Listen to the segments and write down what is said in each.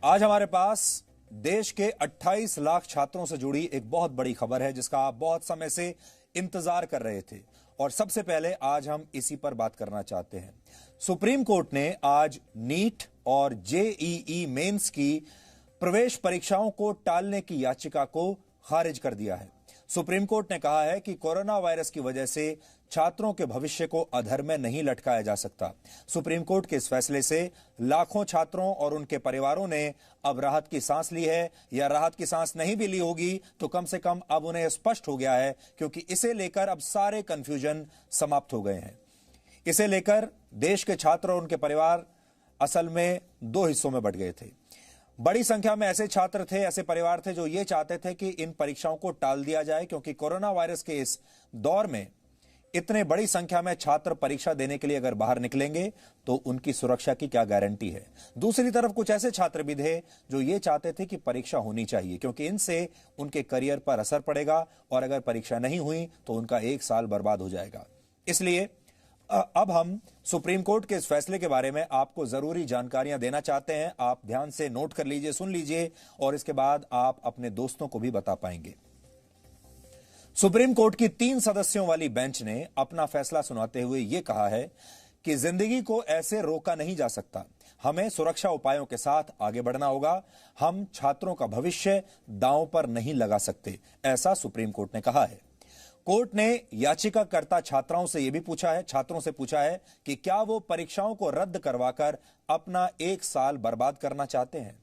आज हमारे पास देश के 28 लाख छात्रों से जुड़ी एक बहुत बड़ी खबर है जिसका आप बहुत समय से इंतजार कर रहे थे और सबसे पहले आज हम इसी पर बात करना चाहते हैं। सुप्रीम कोर्ट ने आज नीट और जेईई मेंस की प्रवेश परीक्षाओं को टालने की याचिका को खारिज कर दिया है। सुप्रीम कोर्ट ने कहा है कि कोरोना वायरस की वजह से छात्रों के भविष्य को अधर में नहीं लटकाया जा सकता। सुप्रीम कोर्ट के इस फैसले से लाखों छात्रों और उनके परिवारों ने अब राहत की सांस ली है, या राहत की सांस नहीं भी ली होगी तो कम से कम अब उन्हें स्पष्ट हो गया है, क्योंकि इसे लेकर अब सारे कंफ्यूजन समाप्त हो गए हैं। इसे लेकर देश के छात्र और उनके परिवार असल में दो हिस्सों में बंट गए थे। बड़ी संख्या में ऐसे छात्र थे, ऐसे परिवार थे जो ये चाहते थे कि इन परीक्षाओं को टाल दिया जाए, क्योंकि कोरोना वायरस के इस दौर में इतने बड़ी संख्या में छात्र परीक्षा देने के लिए अगर बाहर निकलेंगे तो उनकी सुरक्षा की क्या गारंटी है। दूसरी तरफ कुछ ऐसे छात्र भी थे जो ये चाहते थे कि परीक्षा होनी चाहिए, क्योंकि इनसे उनके करियर पर असर पड़ेगा और अगर परीक्षा नहीं हुई तो उनका एक साल बर्बाद हो जाएगा। इसलिए अब हम सुप्रीम कोर्ट के इस फैसले के बारे में आपको जरूरी जानकारियां देना चाहते हैं। आप ध्यान से नोट कर लीजिए, सुन लीजिए और इसके बाद आप अपने दोस्तों को भी बता पाएंगे। सुप्रीम कोर्ट की 3 सदस्यों वाली बेंच ने अपना फैसला सुनाते हुए यह कहा है कि जिंदगी को ऐसे रोका नहीं जा सकता, हमें सुरक्षा उपायों के साथ आगे बढ़ना होगा। हम छात्रों का भविष्य दांव पर नहीं लगा सकते, ऐसा सुप्रीम कोर्ट ने कहा है। कोर्ट ने याचिकाकर्ता छात्रों से पूछा है कि क्या वो परीक्षाओं को रद्द करवाकर अपना एक साल बर्बाद करना चाहते हैं।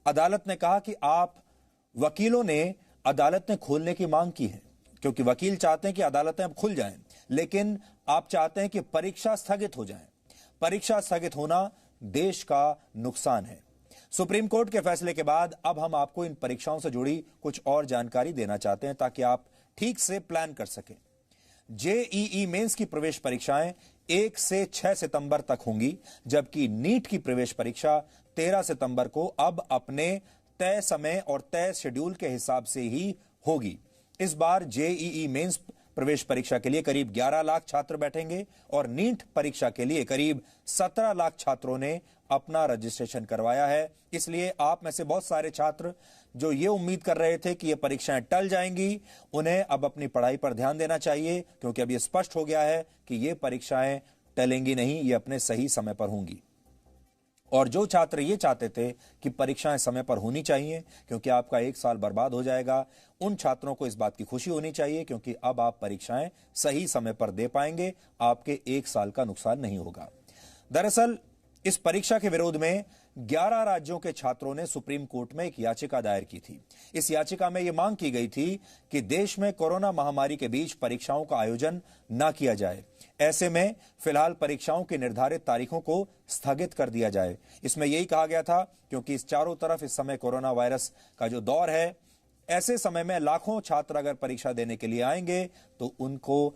अदालत ने कहा कि वकीलों ने अदालत ने खोलने की मांग की है, क्योंकि वकील चाहते हैं कि अदालतें अब खुल जाएं, लेकिन आप चाहते हैं कि परीक्षा स्थगित हो जाए। परीक्षा स्थगित होना देश का नुकसान है। सुप्रीम कोर्ट के फैसले के बाद अब हम आपको इन परीक्षाओं से जुड़ी कुछ और जानकारी देना चाहते हैं ताकि आप ठीक से प्लान कर सकें। जेईई मेंस की प्रवेश परीक्षाएं 1 से 6 सितंबर तक होंगी, जबकि नीट की प्रवेश परीक्षा 13 सितंबर को अब अपने तय समय और तय शेड्यूल के हिसाब से ही होगी। इस बार जेईई मेंस प्रवेश परीक्षा के लिए करीब 11 लाख छात्र बैठेंगे और नीट परीक्षा के लिए करीब 17 लाख छात्रों ने अपना रजिस्ट्रेशन करवाया है। इसलिए आप में से बहुत सारे छात्र जो ये उम्मीद कर रहे थे कि ये परीक्षाएं टल जाएंगी, उन्हें अब अपनी पढ़ाई पर ध्यान देना चाहिए, क्योंकि अब ये स्पष्ट हो गया है कि ये परीक्षाएं टलेंगी नहीं, ये अपने सही समय पर होंगी। और जो छात्र ये चाहते थे कि परीक्षाएं समय पर होनी चाहिए क्योंकि आपका एक साल बर्बाद हो जाएगा, उन छात्रों को इस बात की खुशी होनी चाहिए, क्योंकि अब आप परीक्षाएं सही समय पर दे पाएंगे, आपके एक साल का नुकसान नहीं होगा। दरअसल इस परीक्षा के विरोध में 11 राज्यों के छात्रों ने सुप्रीम कोर्ट में एक याचिका दायर की थी। इस याचिका में यह मांग की गई थी कि देश में कोरोना महामारी के बीच परीक्षाओं का आयोजन न किया जाए। ऐसे में फिलहाल परीक्षाओं की निर्धारित तारीखों को स्थगित कर दिया जाए। इसमें यही कहा गया था क्योंकि इस चारों तरफ इस समय कोरोना वायरस का जो दौर है, ऐसे समय में लाखों छात्र अगर परीक्षा देने के लिए आएंगे तो उनको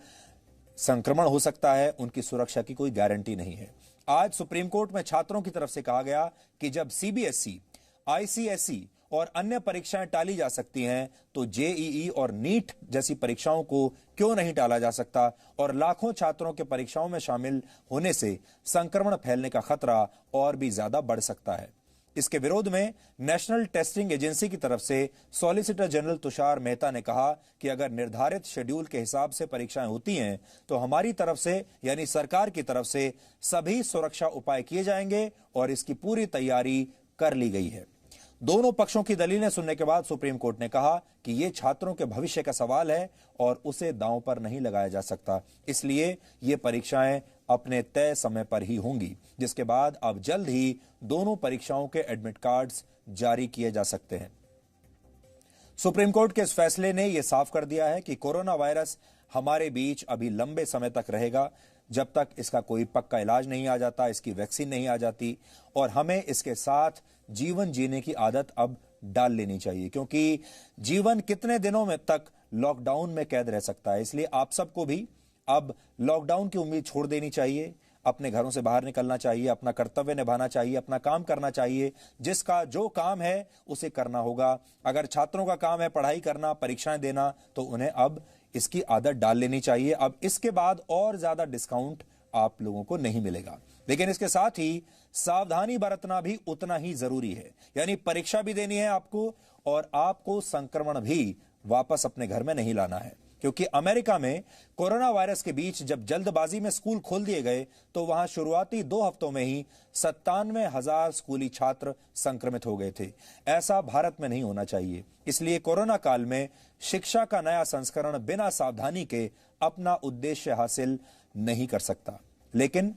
संक्रमण हो सकता है, उनकी सुरक्षा की कोई गारंटी नहीं है। आज सुप्रीम कोर्ट में छात्रों की तरफ से कहा गया कि जब सीबीएसई, आईसीएसई और अन्य परीक्षाएं टाली जा सकती हैं तो जेईई और नीट जैसी परीक्षाओं को क्यों नहीं टाला जा सकता, और लाखों छात्रों के परीक्षाओं में शामिल होने से संक्रमण फैलने का खतरा और भी ज्यादा बढ़ सकता है। इसके विरोध में नेशनल टेस्टिंग एजेंसी की तरफ से सॉलिसिटर जनरल तुषार मेहता ने कहा कि अगर निर्धारित शेड्यूल के हिसाब से परीक्षाएं होती हैं तो हमारी तरफ से यानी सरकार की तरफ से सभी सुरक्षा उपाय किए जाएंगे और इसकी पूरी तैयारी कर ली गई है। दोनों पक्षों की दलीलें सुनने के बाद सुप्रीम कोर्ट ने कहा कि यह छात्रों के भविष्य का सवाल है और उसे दांव पर नहीं लगाया जा सकता, इसलिए ये परीक्षाएं अपने तय समय पर ही होंगी, जिसके बाद अब जल्द ही दोनों परीक्षाओं के एडमिट कार्ड्स जारी किए जा सकते हैं। सुप्रीम कोर्ट के इस फैसले ने यह साफ कर दिया है कि कोरोना वायरस हमारे बीच अभी लंबे समय तक रहेगा, जब तक इसका कोई पक्का इलाज नहीं आ जाता, इसकी वैक्सीन नहीं आ जाती, और हमें इसके साथ जीवन जीने की आदत अब डाल लेनी चाहिए, क्योंकि जीवन कितने दिनों में तक लॉकडाउन में कैद रह सकता है। इसलिए आप सबको भी अब लॉकडाउन की उम्मीद छोड़ देनी चाहिए, अपने घरों से बाहर निकलना चाहिए, अपना कर्तव्य निभाना चाहिए, अपना काम करना चाहिए। जिसका जो काम है उसे करना होगा। अगर छात्रों का काम है पढ़ाई करना, परीक्षाएं देना, तो उन्हें अब इसकी आदत डाल लेनी चाहिए। अब इसके बाद और ज्यादा डिस्काउंट आप लोगों को नहीं मिलेगा। लेकिन इसके साथ ही सावधानी बरतना भी उतना ही जरूरी है। यानी परीक्षा भी देनी है आपको और आपको संक्रमण भी वापस अपने घर में नहीं लाना है, क्योंकि अमेरिका में कोरोना वायरस के बीच जब जल्दबाजी में स्कूल खोल दिए गए तो वहां शुरुआती 2 हफ्तों में ही 97,000 स्कूली छात्र संक्रमित हो गए थे। ऐसा भारत में नहीं होना चाहिए। इसलिए कोरोना काल में शिक्षा का नया संस्करण बिना सावधानी के अपना उद्देश्य हासिल नहीं कर सकता। लेकिन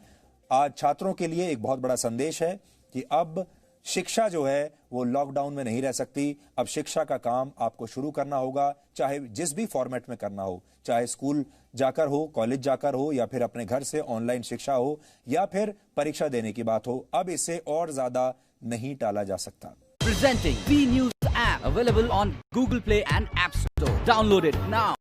आज छात्रों के लिए एक बहुत बड़ा संदेश है कि अब शिक्षा जो है वो लॉकडाउन में नहीं रह सकती। अब शिक्षा का काम आपको शुरू करना होगा, चाहे जिस भी फॉर्मेट में करना हो, चाहे स्कूल जाकर हो, कॉलेज जाकर हो, या फिर अपने घर से ऑनलाइन शिक्षा हो, या फिर परीक्षा देने की बात हो। अब इसे और ज्यादा नहीं टाला जा सकता। Presenting V News app available on Google Play and App Store. Download it now.